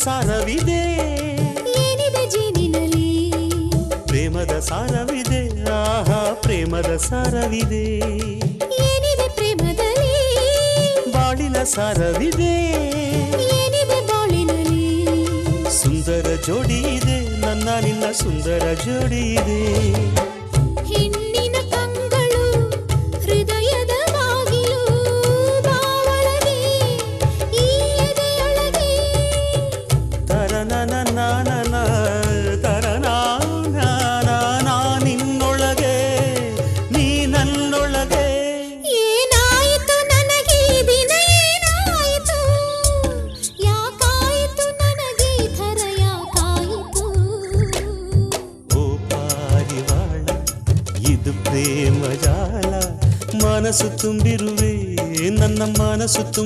ಸಾರವಿದೆ ಏನಿದೆ ಜೇನಿನಲ್ಲಿ ಪ್ರೇಮದ ಸಾರವಿದೆ ಆಹಾ ಪ್ರೇಮದ ಸಾರವಿದೆ ಏನಿದೆ ಪ್ರೇಮದಲ್ಲಿ ಬಾಳಿನ ಸಾರವಿದೆ ಏನಿದೆ ಬಾಳಿನಲ್ಲಿ ಸುಂದರ ಜೋಡಿ ಇದೆ ನನ್ನ ನಿನ್ನ ಸುಂದರ ಜೋಡಿ ಇದೆ ಹೆಣ್ಣಿನ ಕಂಗಳು ಹೃದಯದ ಬಾಗಿಲು ಬಾವಳಗೆ ಈ ಎದೆಯೊಳಗೆ ತರನನ ನಾನನ ತರನಾ ನಿನ್ನೊಳಗೆ ನೀ ನನ್ನೊಳಗೆ ಏನಾಯಿತು ನನಗೆ ಈ ದಿನ ಏನಾಯಿತು ಯಾಕಾಯಿತು ನನಗೆ ಈ ಥರ ಯಾಕಾಯಿತು ಓ ಪಾರಿವಾಳ ಇದು ಪ್ರೇಮ ಜಾಲ ಮನಸ್ಸು ತುಂಬಿರುವೆ ನನ್ನ ಮನಸ್ಸು ತುಂಬ